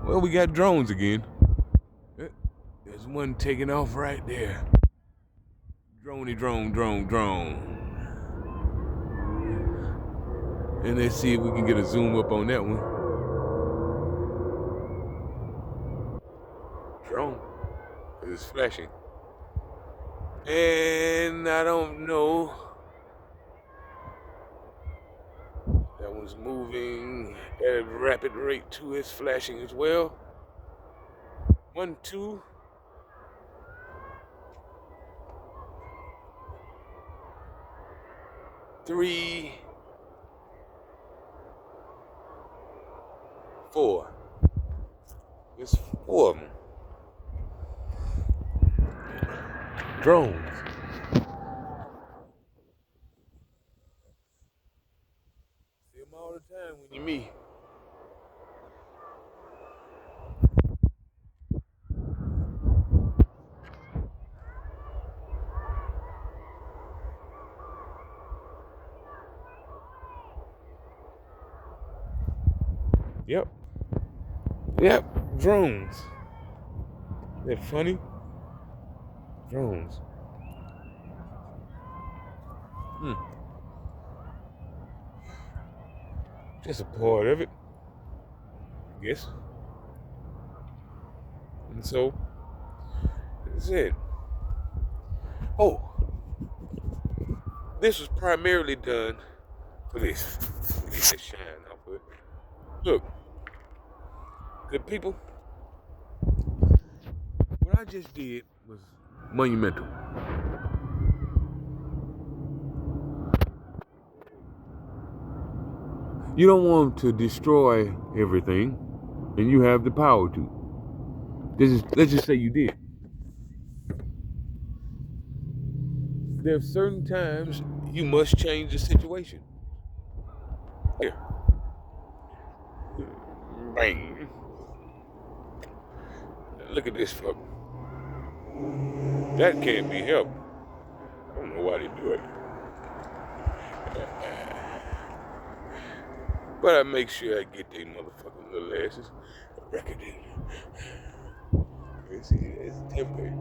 Well, we got drones again. There's one taking off right there. Droney, drone. And let's see if we can get a zoom up on that one. Drone. It's flashing. And I don't know. That one's moving at a rapid rate too. It's flashing as well. 1, 2. 3, 4. There's 4 of them. Drones. See them all the time when you meet. Yep, drones. They're funny. Drones. Just a part of it, I guess. And so, that's it. Oh, this was primarily done for this. Let me get that shine off of it. Look, good people, what I just did was monumental. You don't want to destroy everything, and you have the power to. Let's just say you did. There are certain times you must change the situation. Here. Bang. Look at this fuck. That can't be helped. I don't know why they do it. But I make sure I get their motherfucking little asses record it. You see, it's tempered.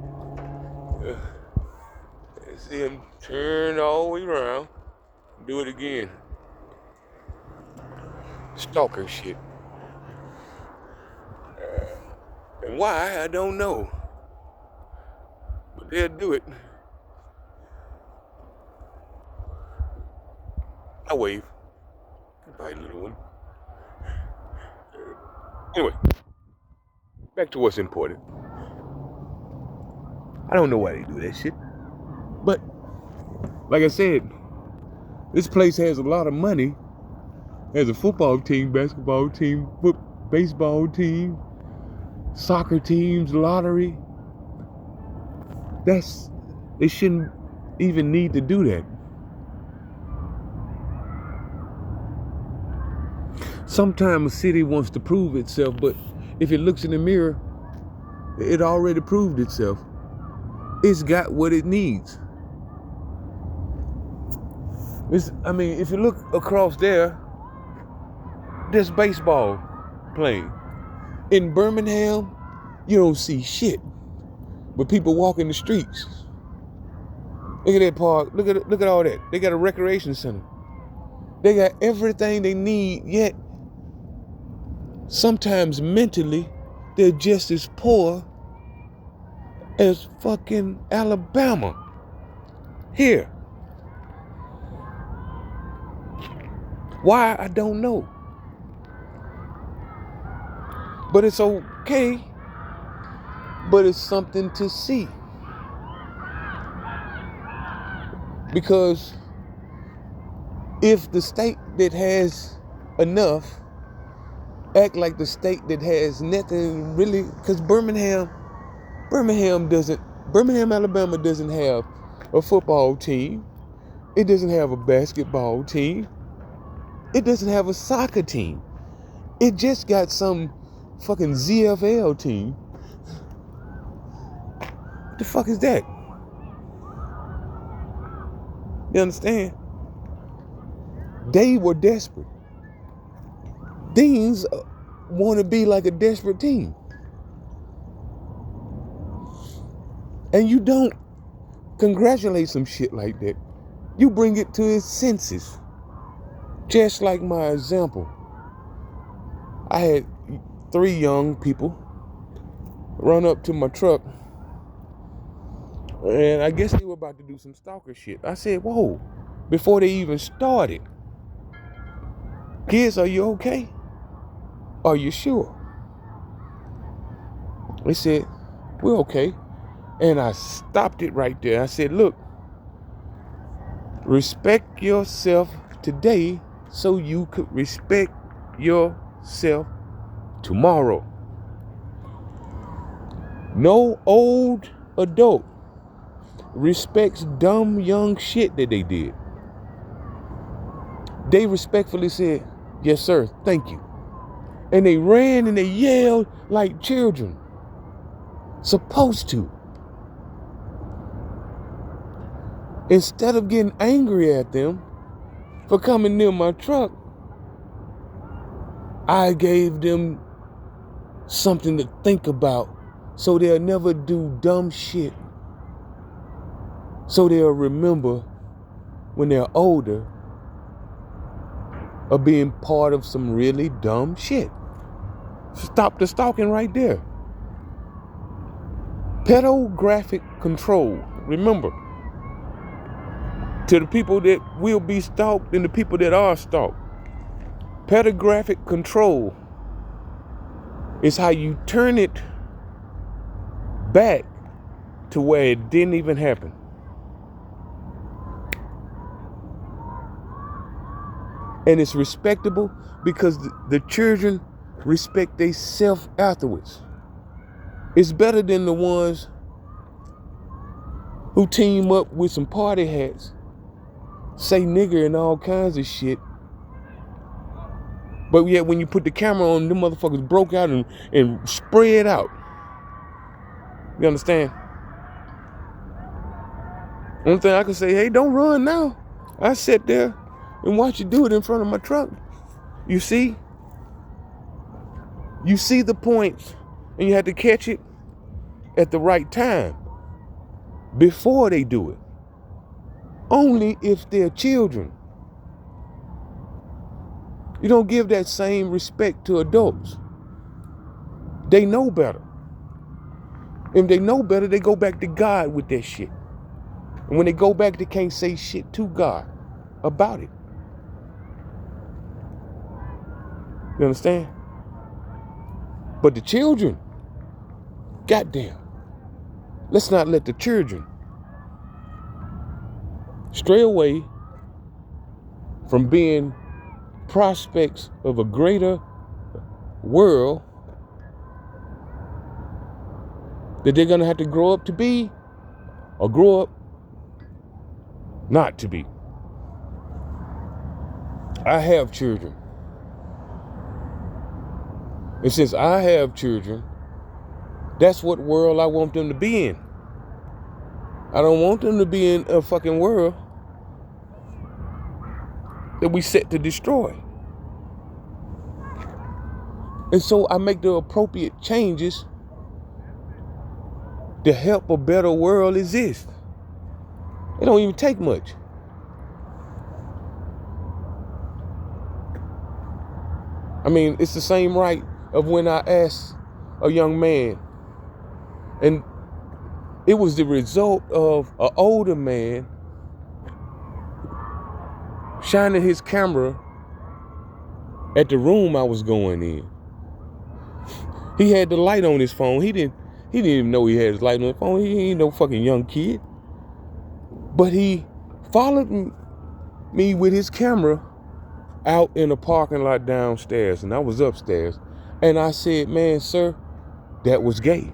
See him turn all the way around. Do it again. Stalker shit. And why, I don't know. But they'll do it. I wave. Goodbye, little one. Anyway, back to what's important. I don't know why they do that shit. But, like I said, this place has a lot of money. Has a football team, basketball team, baseball team, soccer teams, lottery. They shouldn't even need to do that. Sometimes a city wants to prove itself, but if it looks in the mirror, it already proved itself. It's got what it needs. If you look across there, there's baseball playing. In Birmingham, you don't see shit, but people walk in the streets. Look at that park. Look at all that. They got a recreation center. They got everything they need, yet sometimes mentally they're just as poor as fucking Alabama. Here. Why, I don't know. But it's okay. But it's something to see. Because if the state that has enough act like the state that has nothing really, because Birmingham, Alabama doesn't have a football team. It doesn't have a basketball team. It doesn't have a soccer team. It just got some fucking ZFL team. What the fuck is that? You understand? They were desperate. These want to be like a desperate teen. And you don't congratulate some shit like that. You bring it to his senses. Just like my example. I had 3 young people run up to my truck, and I guess they were about to do some stalker shit. I said, whoa, before they even started. Kids, are you okay? Are you sure? They said, we're okay. And I stopped it right there. I said, look, respect yourself today so you could respect yourself tomorrow. No old adult respects dumb young shit that they did. They respectfully said, yes, sir, thank you. And they ran and they yelled like children. Supposed to. Instead of getting angry at them for coming near my truck, I gave them something to think about so they'll never do dumb shit. So they'll remember when they're older of being part of some really dumb shit. Stop the stalking right there. Pedographic control. Remember, to the people that will be stalked and the people that are stalked, pedographic control is how you turn it back to where it didn't even happen. And it's respectable because the children respect themselves afterwards. It's better than the ones who team up with some party hats, say nigger and all kinds of shit. But yet when you put the camera on, them motherfuckers broke out and spread out. You understand? One thing I can say, hey, don't run now. I sat there and watch you do it in front of my truck. You see? You see the points, and you have to catch it at the right time before they do it. Only if they're children. You don't give that same respect to adults. They know better. If they know better, they go back to God with that shit. And when they go back, they can't say shit to God about it. You understand? But the children, goddamn, let's not let the children stray away from being prospects of a greater world that they're going to have to grow up to be or grow up not to be. I have children. And since I have children, that's what world I want them to be in. I don't want them to be in a fucking world that we set to destroy. And so I make the appropriate changes to help a better world exist. It don't even take much. I mean, it's the same right of when I asked a young man, and it was the result of an older man shining his camera at the room I was going in. He had the light on his phone. He didn't even know he had his light on his phone. He ain't no fucking young kid. But he followed me with his camera out in the parking lot downstairs, and I was upstairs. And I said, man, sir, that was gay.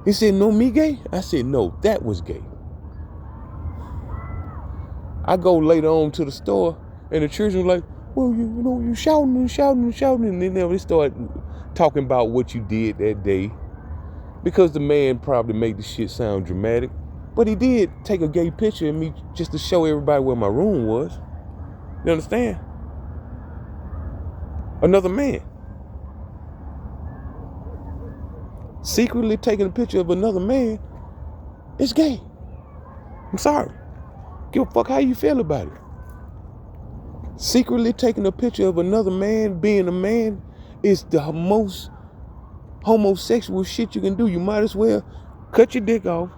He said, no, me gay? I said, no, that was gay. I go later on to the store, and the children were like, well, you shouting and shouting and shouting. And then they start talking about what you did that day. Because the man probably made the shit sound dramatic. But he did take a gay picture of me just to show everybody where my room was. You understand? Another man. secretly taking a picture of another man is gay. I'm sorry. Give a fuck how you feel about it. Secretly taking a picture of another man being a man is the most homosexual shit you can do. You might as well cut your dick off,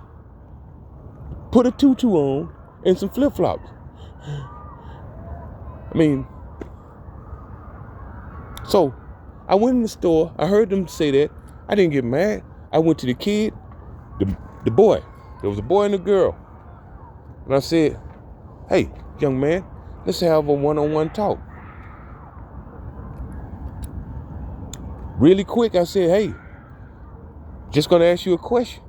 put a tutu on, and some flip-flops. I mean, so I went in the store. I heard them say that. I didn't get mad. I went to the kid, the boy. There was a boy and a girl. And I said, hey, young man, let's have a one-on-one talk. Really quick, I said, hey, just gonna ask you a question.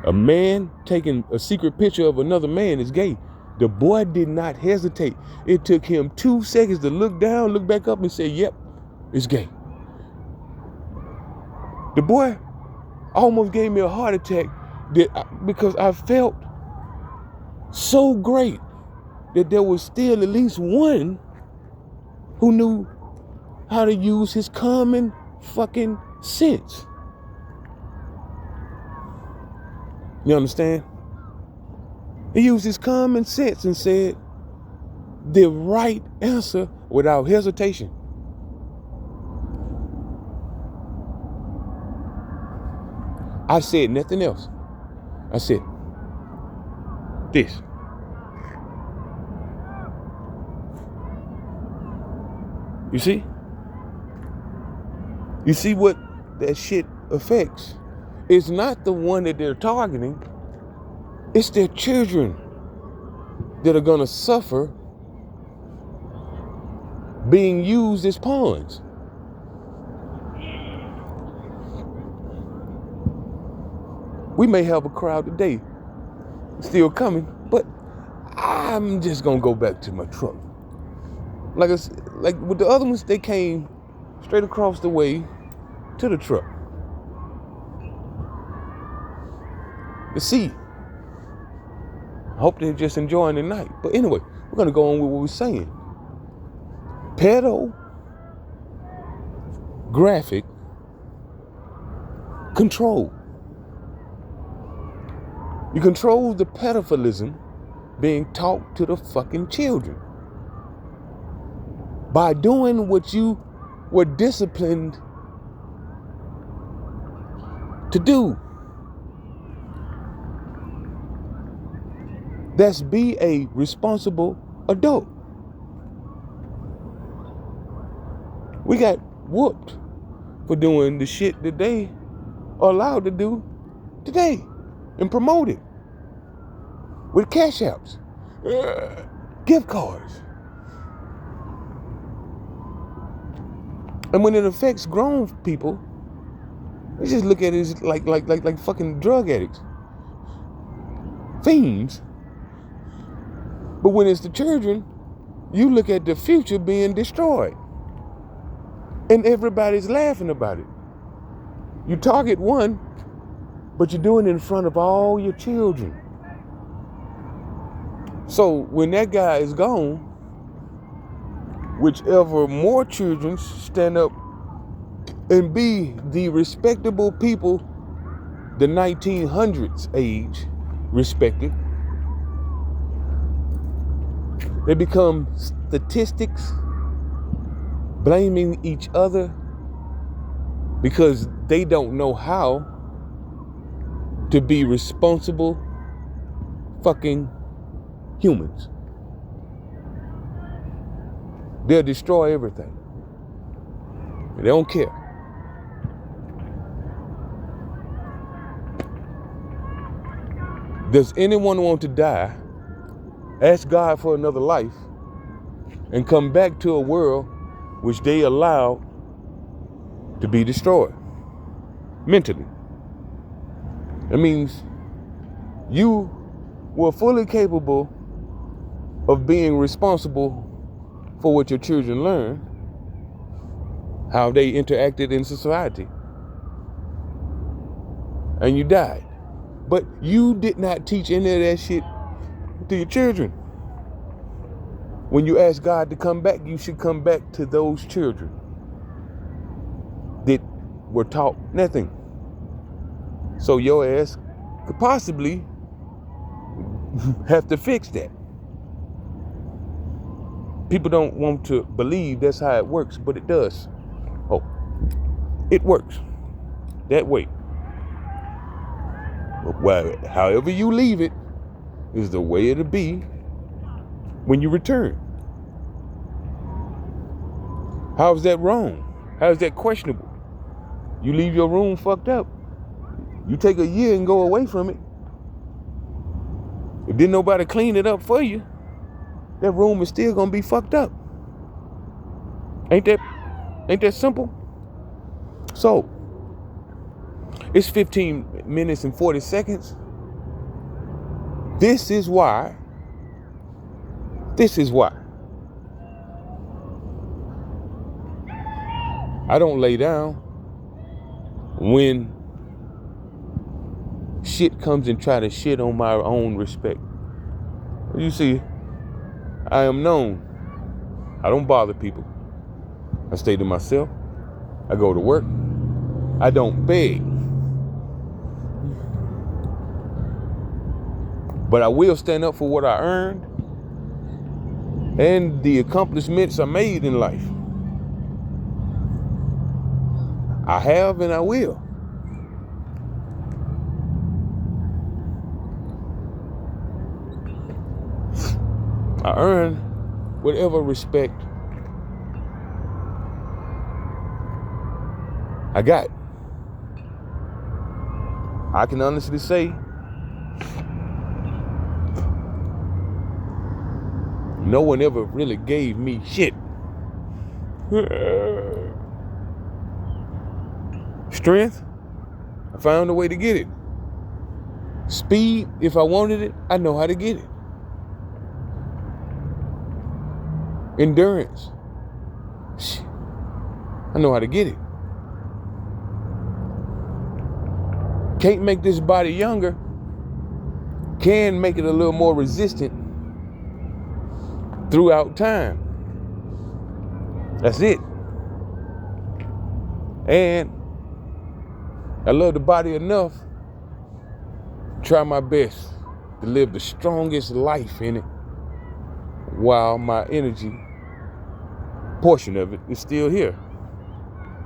A man taking a secret picture of another man is gay. The boy did not hesitate. It took him 2 seconds to look down, look back up, and say, yep, it's gay. The boy almost gave me a heart attack because I felt so great that there was still at least one who knew how to use his common fucking sense. You understand? He used his common sense and said the right answer without hesitation. I said nothing else. I said this. You see? You see what that shit affects? It's not the one that they're targeting. It's their children that are gonna suffer being used as pawns. We may have a crowd today still coming, but I'm just gonna go back to my truck. Like with the other ones, they came straight across the way to the truck. The seat. I hope they're just enjoying the night. But anyway, we're gonna go on with what we're saying. Graphic control. You control the pedophilism being taught to the fucking children by doing what you were disciplined to do. That's be a responsible adult. We got whooped for doing the shit that they are allowed to do today and promote it with cash apps, gift cards. And when it affects grown people, they just look at it as like fucking drug addicts, fiends. But when it's the children, you look at the future being destroyed. And everybody's laughing about it. You target one, but you're doing it in front of all your children. So when that guy is gone, whichever more children stand up and be the respectable people the 1900s age respected, they become statistics, blaming each other because they don't know how to be responsible fucking humans. They'll destroy everything. They don't care. Does anyone want to die, ask God for another life, and come back to a world which they allow to be destroyed mentally? That means you were fully capable of being responsible for what your children learn, how they interacted in society, and you died. But you did not teach any of that shit to your children. When you ask God to come back, you should come back to those children that were taught nothing. So your ass could possibly have to fix that. People don't want to believe that's how it works, but it does. Oh, it works that way. Well, however you leave it is the way it'll be when you return. How is that wrong? How is that questionable? You leave your room fucked up. You take a year and go away from it. If didn't nobody clean it up for you, that room is still gonna be fucked up. Ain't that simple? So, it's 15 minutes and 40 seconds. This is why I don't lay down when shit comes and try to shit on my own respect. You see, I am known. I don't bother people. I stay to myself. I go to work. I don't beg. But I will stand up for what I earned and the accomplishments I made in life. I have and I will. I earn whatever respect I got. I can honestly say no one ever really gave me shit. Strength, I found a way to get it. Speed, if I wanted it, I know how to get it. Endurance, I know how to get it. Can't make this body younger, can make it a little more resistant throughout time. That's it. And I love the body enough to try my best to live the strongest life in it while my energy portion of it is still here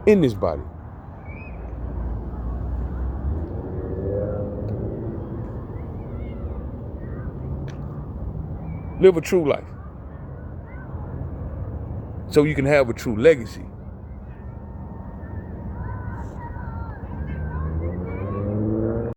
in this body. Live a true life so you can have a true legacy.